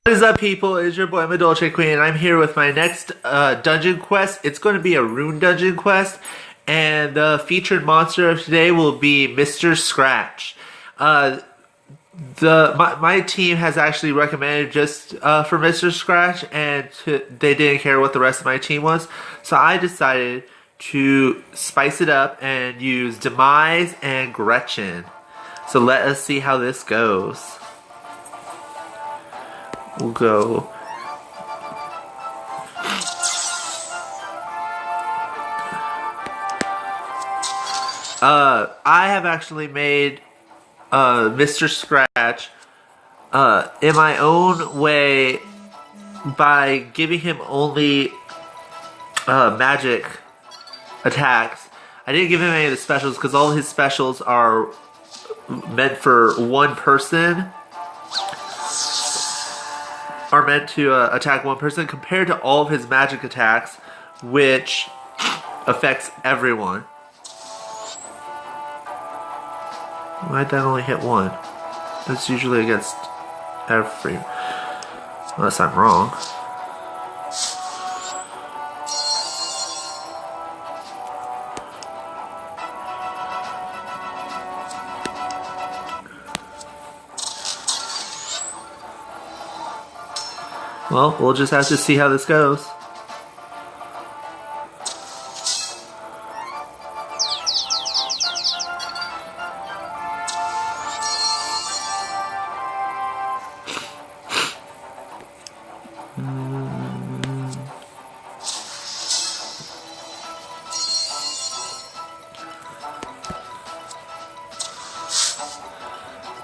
What is up, people? It's your boy Madolce Queen, and I'm here with my next dungeon quest. It's going to be a rune dungeon quest, and the featured monster of today will be Mr. Scratch. My team has actually recommended just for Mr. Scratch, and they didn't care what the rest of my team was, so I decided to spice it up and use Demise and Gretchen. So let us see how this goes. We'll go. I have actually made Mr. Scratch in my own way by giving him only magic attacks. I didn't give him any of the specials because all his specials are meant for one person. Are meant to attack one person compared to all of his magic attacks, which affects everyone. Why'd that only hit one? That's usually against every... Unless I'm wrong. Well, we'll just have to see how this goes.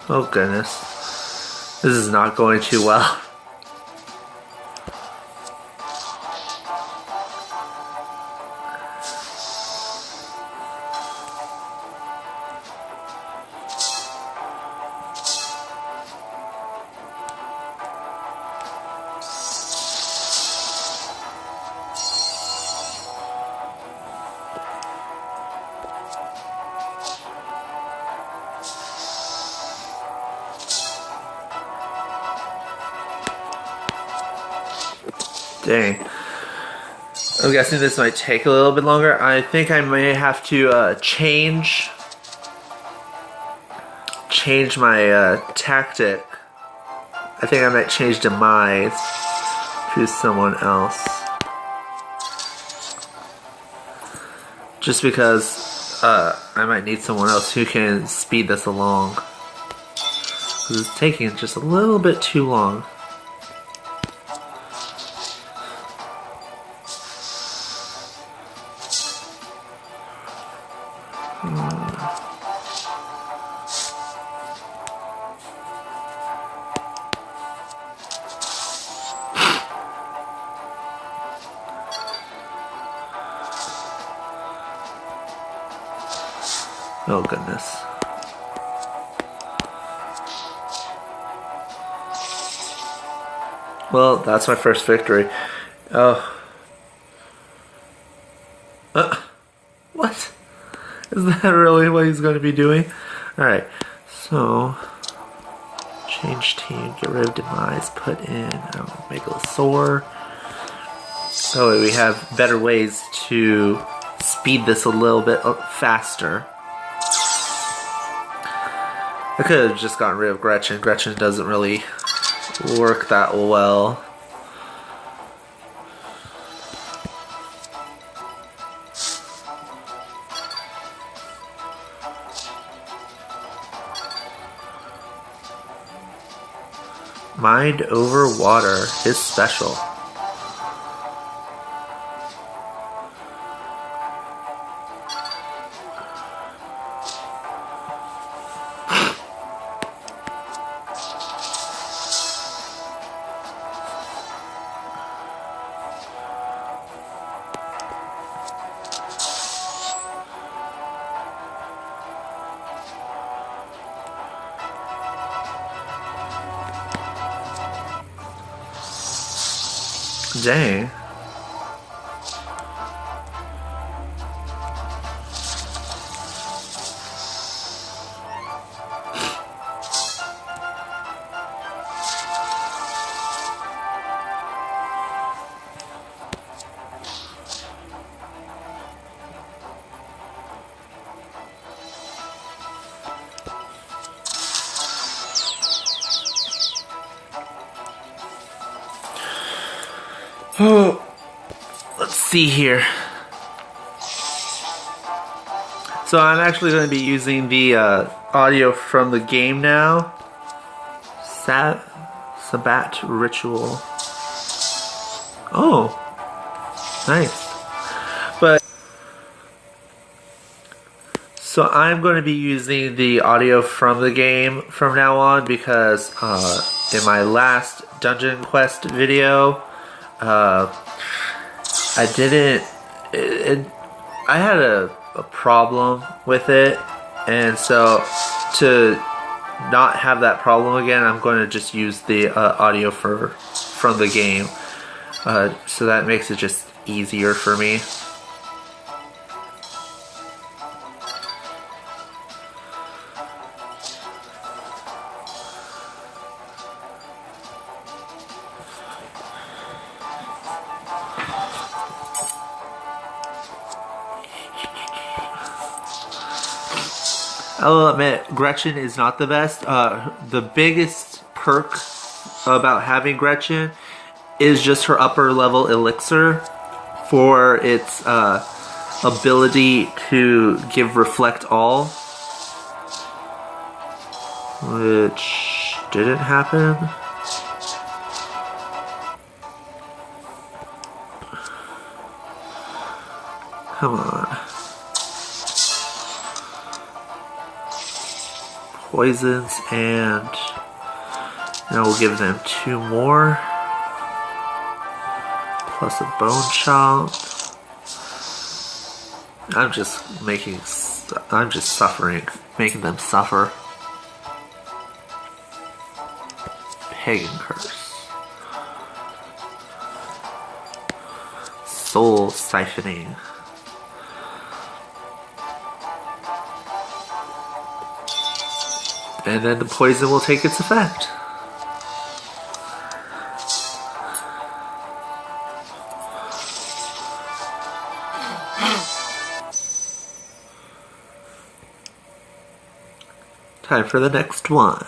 Oh goodness. This is not going too well. Dang. I'm guessing this might take a little bit longer. I think I may have to change my tactic. I think I might change Demise to someone else. Just because I might need someone else who can speed this along. Because it's taking just a little bit too long. Oh goodness. Well, that's my first victory. Oh. What? Is that really what he's going to be doing? Alright, so change team, get rid of Demise, put in Megalosaur. So we have better ways to speed this a little bit faster. I could have just gotten rid of Gretchen. Gretchen doesn't really work that well. Mind over water, his special. Dang. Oh, let's see here. So I'm actually going to be using the audio from the game now. Sabbat Ritual. Oh, nice. But so I'm going to be using the audio from the game from now on because in my last Dungeon Quest video, I didn't. I had a problem with it, and so to not have that problem again, I'm going to just use the audio from the game. So that makes it just easier for me. I will admit, Gretchen is not the best. The biggest perk about having Gretchen is just her upper level elixir for its ability to give Reflect All, which didn't happen. Come on. Poisons, and now we'll give them 2 more. Plus a bone chop. I'm just suffering, making them suffer. Pagan Curse. Soul Siphoning. And then the poison will take its effect. Time for the next one.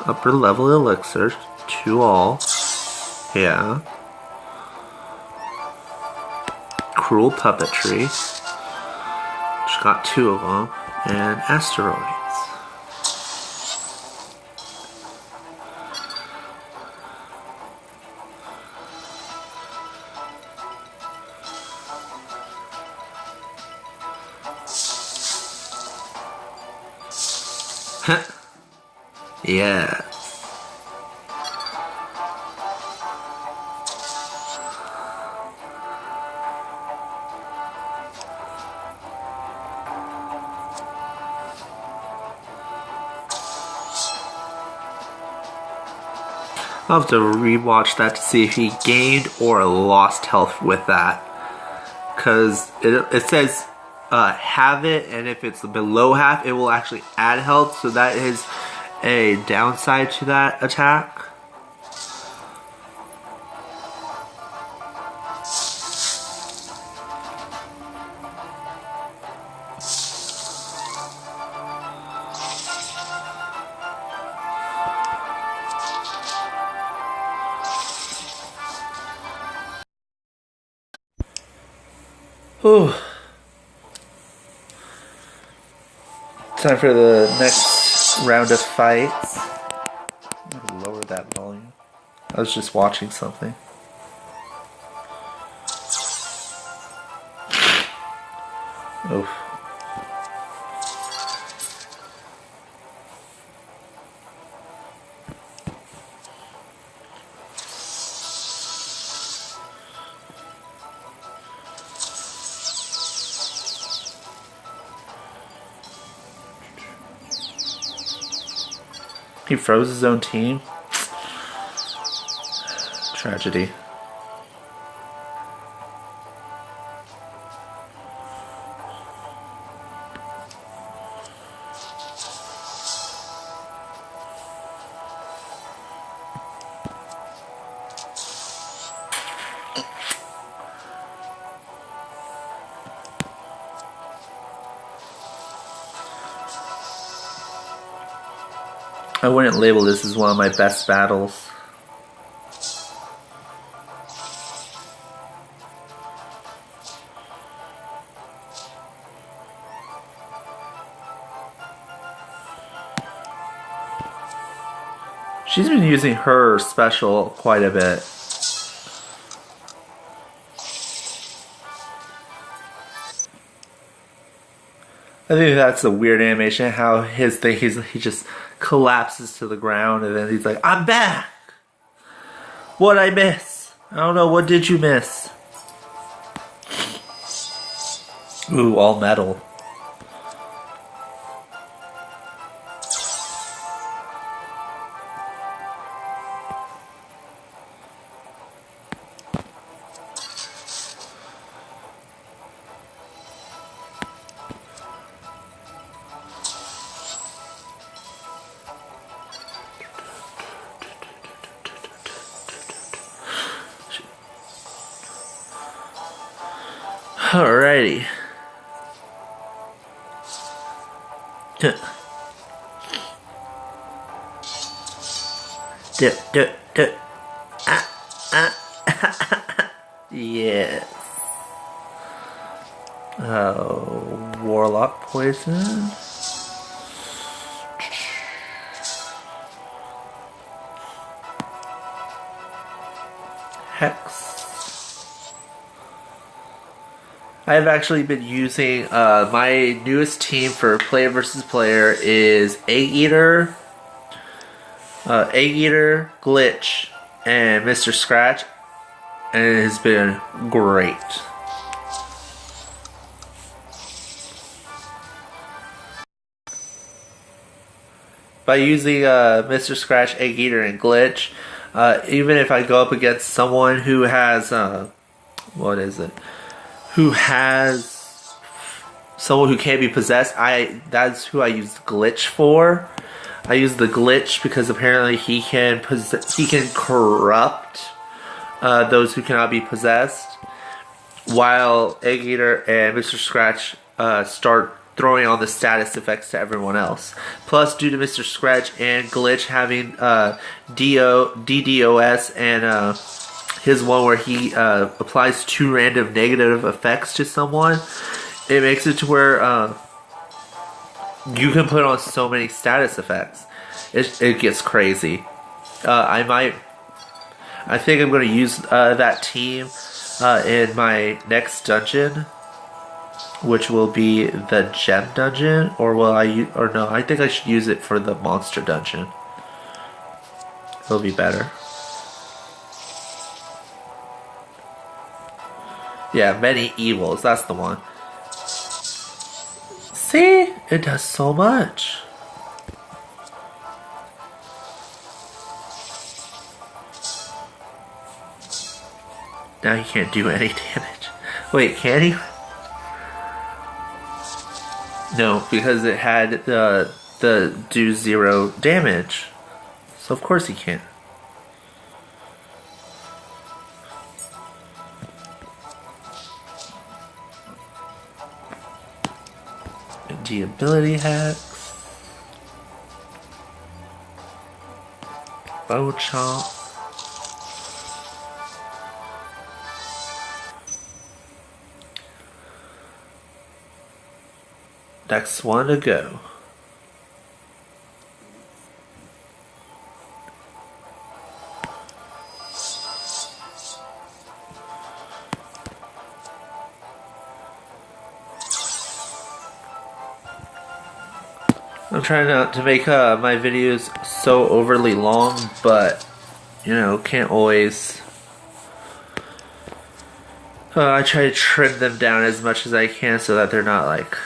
Upper level elixir, 2 all. Yeah. Cruel Puppetry, which got 2 of them, and Asteroids. Yeah. I'll have to rewatch that to see if he gained or lost health with that. Because it says have it, and if it's below half, it will actually add health. So that is a downside to that attack. Whew. Time for the next round of fights. I'm gonna lower that volume. I was just watching something. Oof. He froze his own team? Tragedy. I wouldn't label this as one of my best battles. She's been using her special quite a bit. I think that's a weird animation, how his thing, he just collapses to the ground and then he's like, I'm back! What'd I miss? I don't know, what did you miss? Ooh, all metal. Alrighty. Yes. Warlock poison. Hex. I've actually been using my newest team for player versus player is Egg Eater, Glitch, and Mr. Scratch, and it has been great. By using Mr. Scratch, Egg Eater, and Glitch, even if I go up against someone who has who has someone who can't be possessed, that's who I use Glitch for. I use the Glitch because apparently he can corrupt those who cannot be possessed, while Egg Eater and Mr. Scratch start throwing on the status effects to everyone else. Plus, due to Mr. Scratch and Glitch having DDoS and his one where he applies 2 random negative effects to someone, it makes it to where you can put on so many status effects. It gets crazy. I think I'm going to use that team in my next dungeon, which will be the gem dungeon, or no, I think I should use it for the monster dungeon. It'll be better. Yeah, many evils, that's the one. See? It does so much. Now he can't do any damage. Wait, can he? No, because it had the do 0 damage. So of course he can't. The ability hacks. Bow chomp. Next one to go. I'm trying not to make my videos so overly long, but you know, can't always. I try to trim them down as much as I can so that they're not like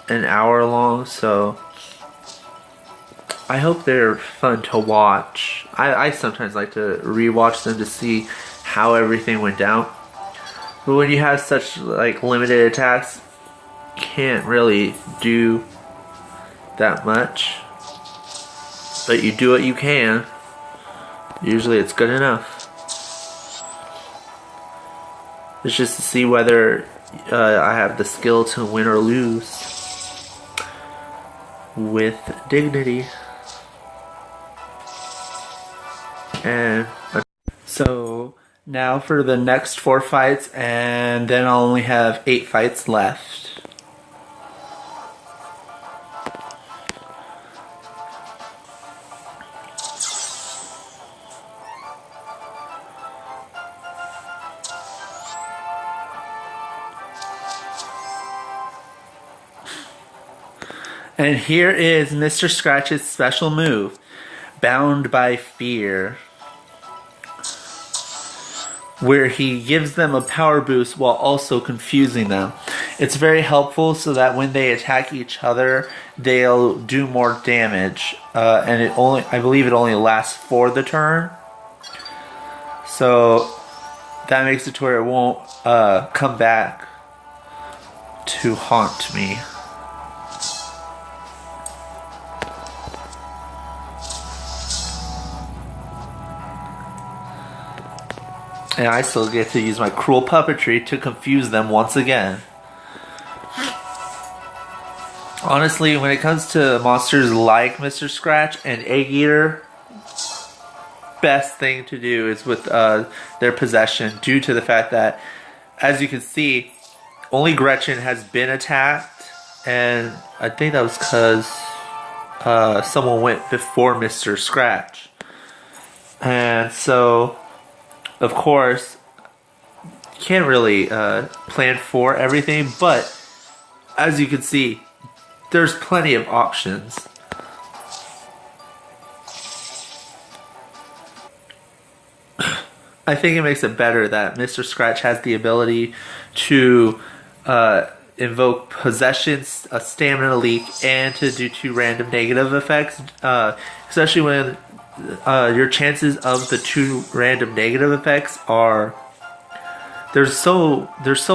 an hour long. So I hope they're fun to watch. I sometimes like to rewatch them to see how everything went down. But when you have such like limited attacks, you can't really do that much, but you do what you can. Usually it's good enough. It's just to see whether I have the skill to win or lose with dignity. and so now for the next 4 fights, and then I'll only have 8 fights left. And here is Mr. Scratch's special move, Bound by Fear, where he gives them a power boost while also confusing them. It's very helpful so that when they attack each other, they'll do more damage. And I believe it only lasts for the turn. So that makes it to where it won't come back to haunt me. And I still get to use my cruel puppetry to confuse them once again. Honestly, when it comes to monsters like Mr. Scratch and Egg Eater, best thing to do is with their possession, due to the fact that, as you can see, only Gretchen has been attacked, and I think that was because someone went before Mr. Scratch. And so, of course, you can't really plan for everything, but as you can see, there's plenty of options. I think it makes it better that Mr. Scratch has the ability to invoke possessions, a stamina leak, and to do 2 random negative effects, especially when your chances of the 2 random negative effects are there's so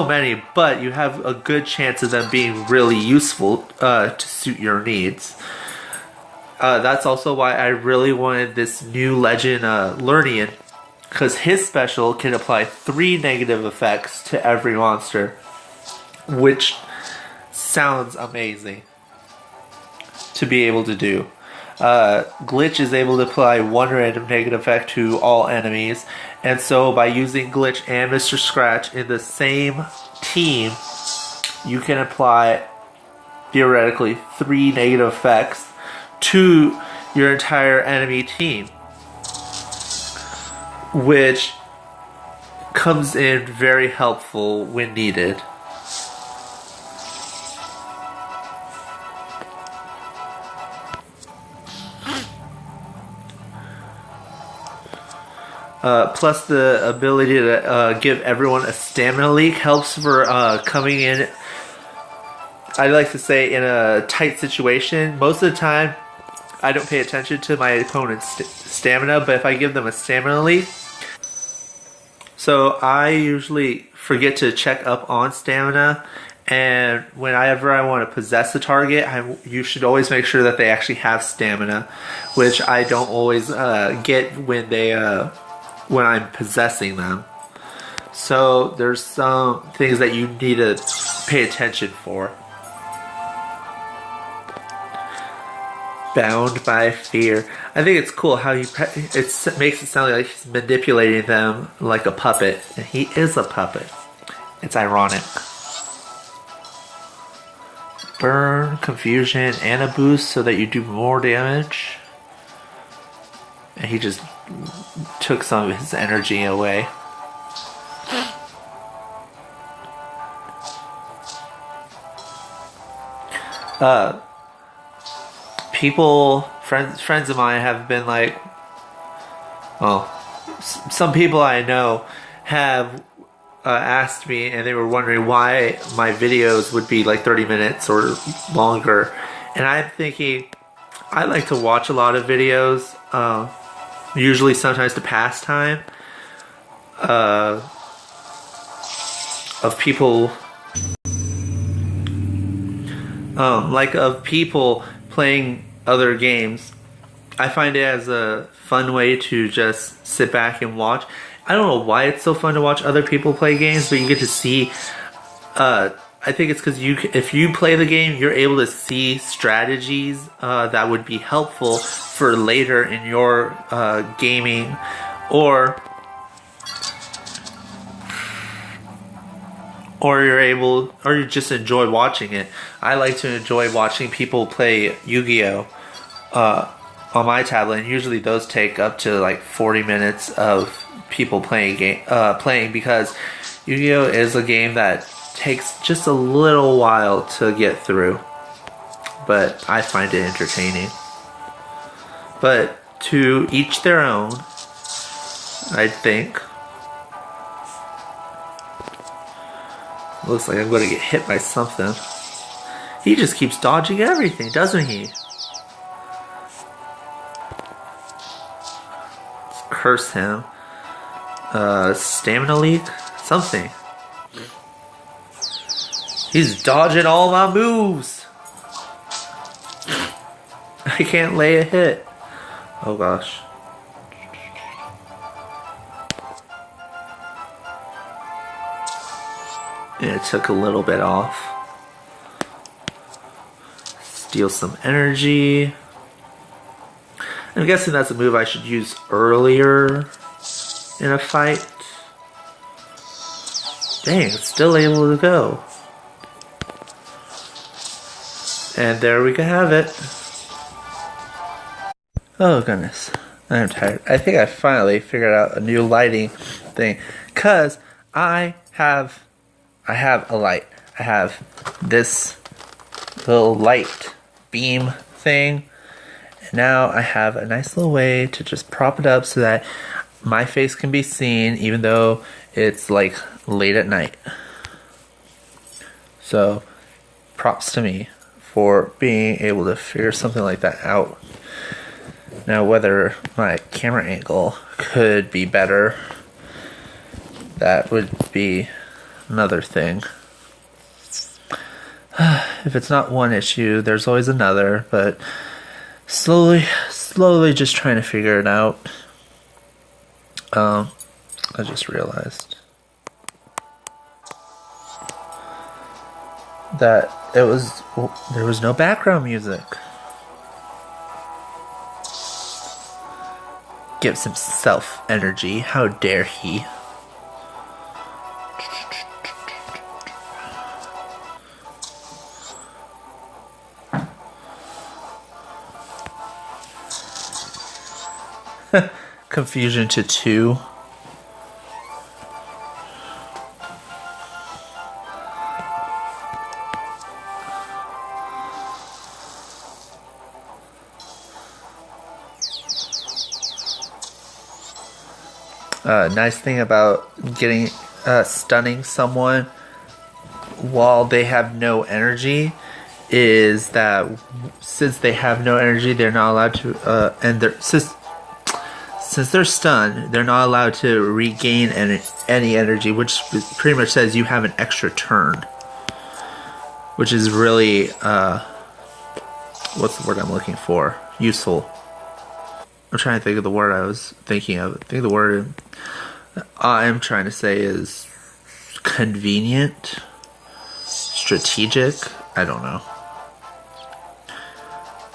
many, but you have a good chance of them being really useful to suit your needs. That's also why I really wanted this new legend Lernian, because his special can apply 3 negative effects to every monster, which sounds amazing to be able to do. Glitch is able to apply 1 random negative effect to all enemies, and so by using Glitch and Mr. Scratch in the same team, you can apply theoretically 3 negative effects to your entire enemy team, which comes in very helpful when needed. Plus the ability to give everyone a stamina leak helps for coming in, I like to say, in a tight situation. Most of the time, I don't pay attention to my opponent's stamina, but if I give them a stamina leak, so I usually forget to check up on stamina, and whenever I want to possess the target, you should always make sure that they actually have stamina, which I don't always get when I'm possessing them. So there's some things that you need to pay attention for. Bound by Fear. I think it's cool how it makes it sound like he's manipulating them like a puppet, and he is a puppet. It's ironic. Burn, confusion, and a boost so that you do more damage. And he just took some of his energy away. Friends of mine have been like, well, some people I know have asked me, and they were wondering why my videos would be like 30 minutes or longer. And I'm thinking, I like to watch a lot of videos, usually sometimes to pass time, of people, of people playing other games. I find it as a fun way to just sit back and watch. I don't know why it's so fun to watch other people play games, but you get to see, I think it's because if you play the game, you're able to see strategies that would be helpful for later in your gaming or or you just enjoy watching it. I like to enjoy watching people play Yu-Gi-Oh on my tablet, and usually those take up to like 40 minutes of people playing because Yu-Gi-Oh is a game that takes just a little while to get through, but I find it entertaining. But to each their own, I think. Looks like I'm going to get hit by something. He just keeps dodging everything, doesn't he? Let's curse him. Stamina leak? Something. He's dodging all my moves. I can't lay a hit. Oh gosh. And it took a little bit off. Steal some energy. I'm guessing that's a move I should use earlier in a fight. Dang, it's still able to go. And there we can have it. Oh goodness, I'm tired. I think I finally figured out a new lighting thing. Cause I have a light. I have this little light beam thing. And now I have a nice little way to just prop it up so that my face can be seen even though it's like late at night. So props to me for being able to figure something like that out. Now whether my camera angle could be better, that would be another thing. If it's not one issue, there's always another, but slowly just trying to figure it out. I just realized that there was no background music. Gives himself energy. How dare he? Confusion to 2. Nice thing about stunning someone while they have no energy is that since they have no energy, they're not allowed to, since they're stunned, they're not allowed to regain any energy, which pretty much says you have an extra turn. Which is really, what's the word I'm looking for? Useful. I'm trying to think of the word I was thinking of. I think the word I'm trying to say is convenient, strategic. I don't know.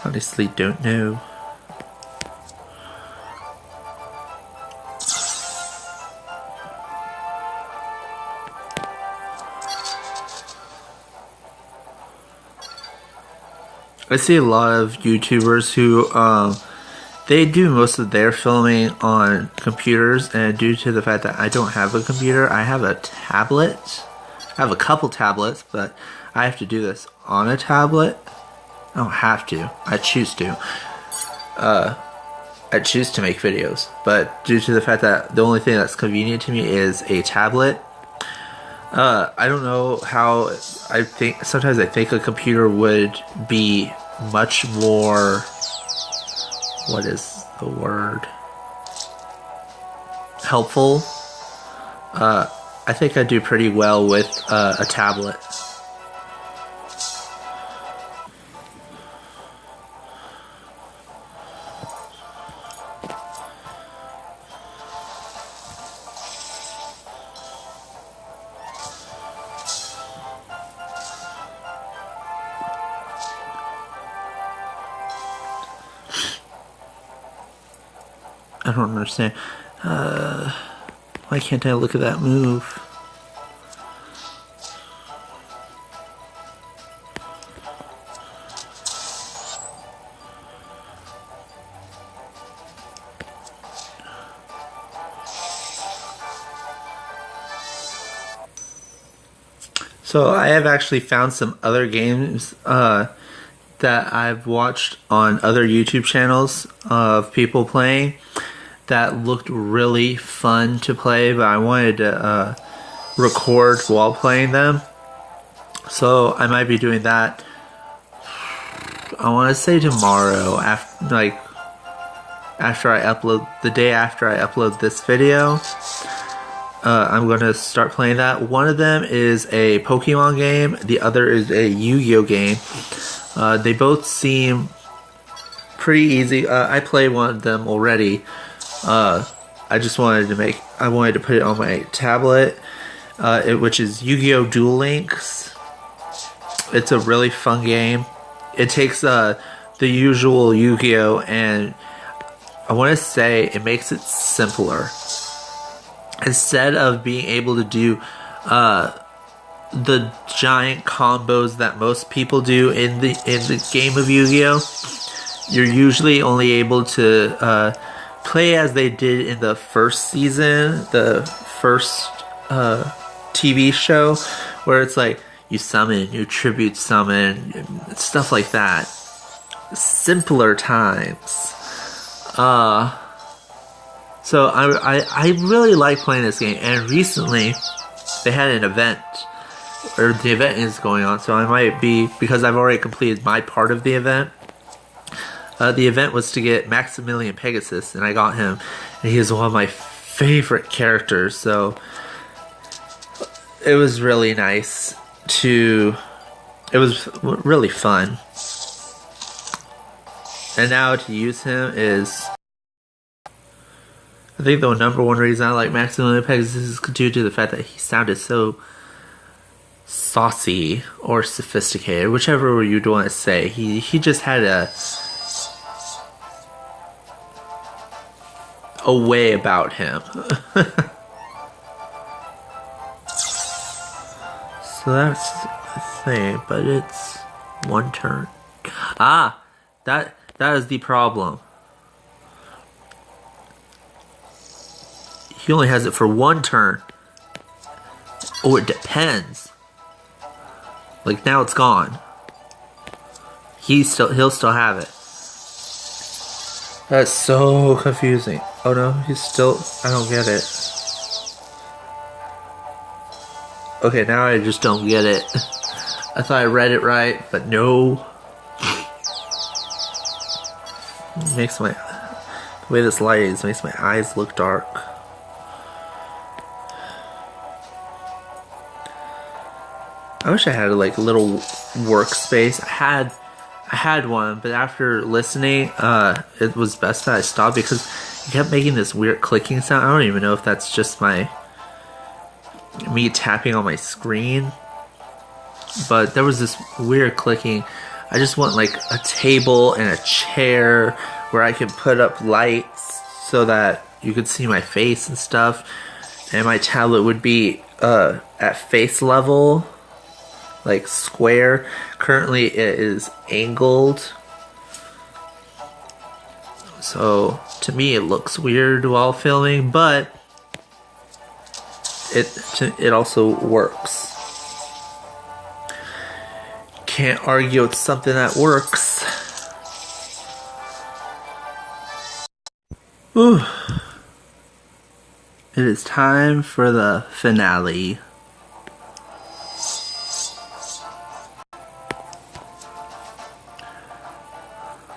Honestly, don't know. I see a lot of YouTubers who they do most of their filming on computers, and due to the fact that I don't have a computer, I have a tablet. I have a couple tablets, but I have to do this on a tablet. I don't have to. I choose to. I choose to make videos, but due to the fact that the only thing that's convenient to me is a tablet, I don't know how. Sometimes I think a computer would be much more, what is the word? Helpful. I think I do pretty well with a tablet. I don't understand. Why can't I look at that move? So I have actually found some other games that I've watched on other YouTube channels of people playing that looked really fun to play, but I wanted to record while playing them. So I might be doing that. I want to say tomorrow, after I upload, the day after I upload this video. I'm going to start playing that. One of them is a Pokemon game. The other is a Yu-Gi-Oh game. They both seem pretty easy. I played one of them already. I just wanted to put it on my tablet, which is Yu-Gi-Oh! Duel Links. It's a really fun game. It takes the usual Yu-Gi-Oh! And I want to say it makes it simpler. Instead of being able to do the giant combos that most people do in the game of Yu-Gi-Oh, you're usually only able to play as they did in the first season, the first TV show, where it's like you summon, you tribute summon, stuff like that. Simpler times. So I really like playing this game, and recently they had an event, or the event is going on, so I might be, because I've already completed my part of the event. The event was to get Maximilian Pegasus, and I got him, and he is one of my favorite characters, so it was really nice it was really fun. And now to use him is, I think the number one reason I like Maximilian Pegasus is due to the fact that he sounded so saucy or sophisticated, whichever you'd want to say. He just had a way about him. So that's the thing, but it's one turn. Ah, that is the problem. He only has it for one turn. Oh, it depends. Like now it's gone. He'll still have it. That's so confusing. Oh no, I don't get it. Okay, now I just don't get it. I thought I read it right, but no. The way this light is makes my eyes look dark. I wish I had like a little workspace. I had one, but after listening, it was best that I stopped because it kept making this weird clicking sound. I don't even know if that's just me tapping on my screen, but there was this weird clicking. I just want like a table and a chair where I could put up lights so that you could see my face and stuff, and my tablet would be at face level, like square. Currently it is angled, so to me it looks weird while filming, but it also works. Can't argue it's something that works. Ooh. It is time for the finale.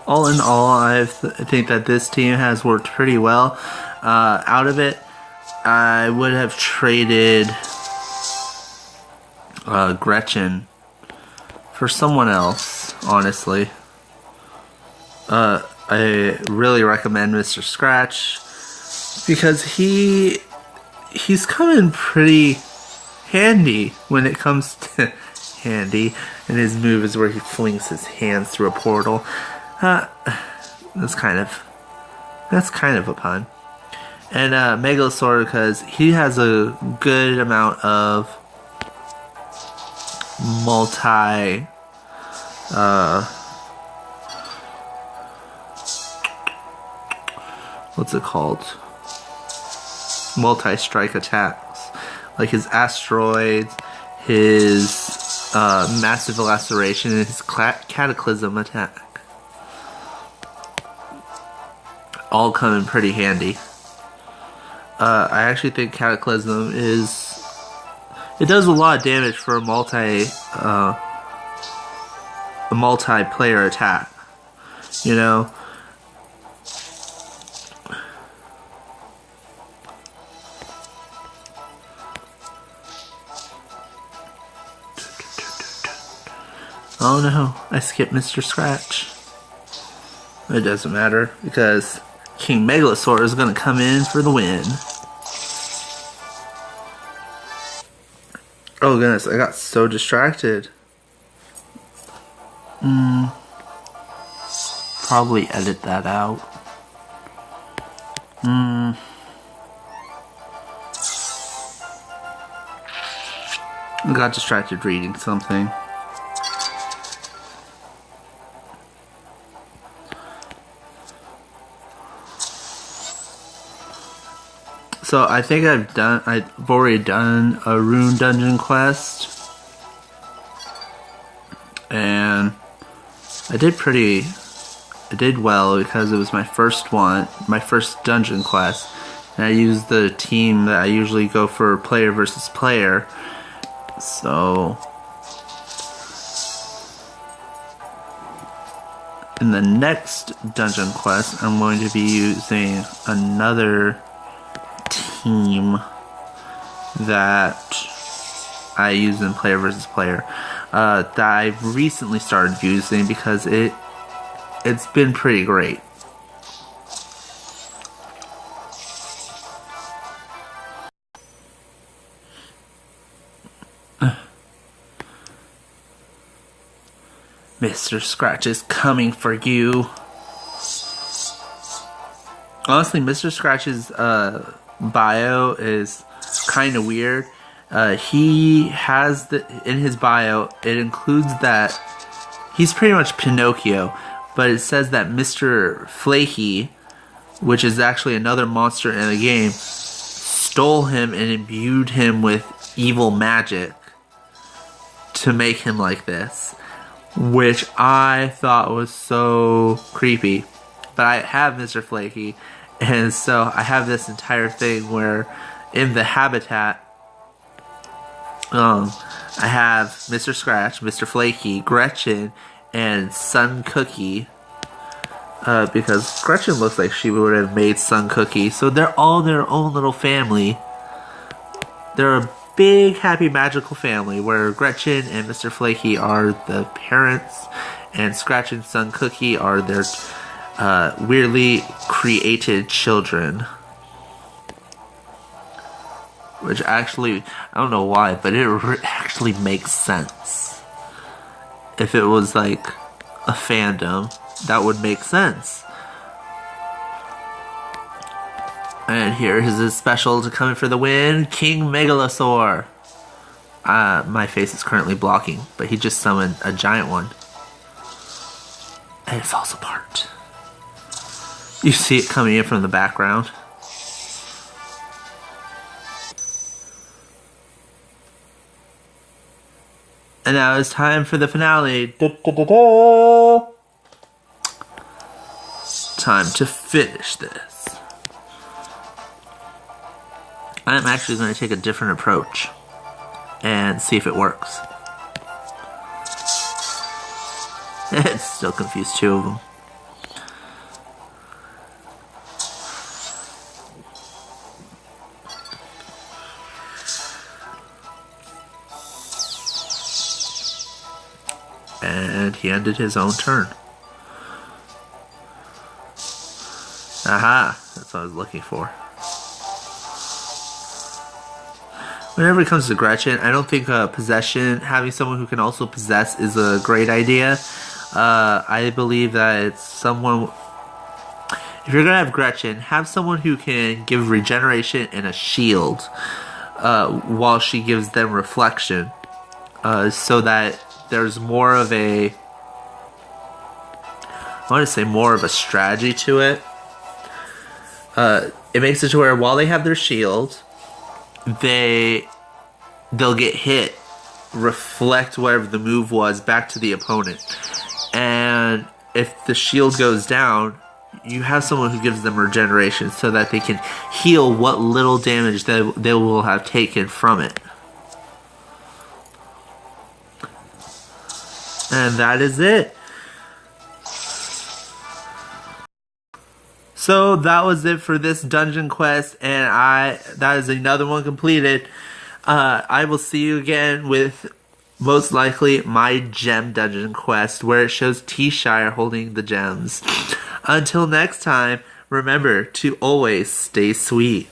All in all, I think that this team has worked pretty well. Out of it, I would have traded Gretchen for someone else, honestly. I really recommend Mr. Scratch because he's coming pretty handy when it comes to handy, and his move is where he flings his hands through a portal. That's kind of a pun. And Megalosaur, because he has a good amount of multi what's it called? Multi-strike attacks. Like his asteroids, his massive laceration, and his cataclysm attack. All come in pretty handy. I actually think cataclysm is... It does a lot of damage for a multiplayer attack. You know? Oh no, I skipped Mr. Scratch. It doesn't matter, because King Megalosaur is going to come in for the win. Oh goodness, I got so distracted. Probably edit that out. I got distracted reading something. So I think I've already done a rune dungeon quest, and I did well because it was my first one, my first dungeon quest, and I used the team that I usually go for player versus player. So in the next dungeon quest, I'm going to be using another team that I use in player versus player that I've recently started using because it's been pretty great. Mr. Scratch is coming for you. Honestly, Mr. Scratch's bio is kind of weird. He has in his bio, it includes that he's pretty much Pinocchio, but it says that Mr. Flaky, which is actually another monster in the game, stole him and imbued him with evil magic to make him like this, which I thought was so creepy. But I have Mr. Flaky, and so I have this entire thing where in the habitat, I have Mr. Scratch, Mr. Flaky, Gretchen, and Sun Cookie. Because Gretchen looks like she would have made Sun Cookie, so they're all their own little family. They're a big, happy, magical family where Gretchen and Mr. Flaky are the parents, and Scratch and Sun Cookie are their weirdly created children. Which actually, I don't know why, but it actually makes sense. If it was like a fandom, that would make sense. And here is his special to come in for the win, King Megalosaur. My face is currently blocking, but he just summoned a giant one. And it falls apart. You see it coming in from the background. And now it's time for the finale. Da, da, da, da. Time to finish this. I'm actually going to take a different approach and see if it works. It's still confused two of them. And he ended his own turn. Aha! That's what I was looking for. Whenever it comes to Gretchen, I don't think possession, having someone who can also possess, is a great idea. I believe that it's someone... if you're gonna have Gretchen, have someone who can give regeneration and a shield while she gives them reflection, so that there's more of a, I want to say more of a strategy to it. It makes it to where while they have their shield, they'll get hit, reflect whatever the move was back to the opponent, and if the shield goes down, you have someone who gives them regeneration so that they can heal what little damage they will have taken from it. And that is it. So that was it for this dungeon quest, and that is another one completed. I will see you again with most likely my gem dungeon quest, where it shows T-Shire holding the gems. Until next time, remember to always stay sweet.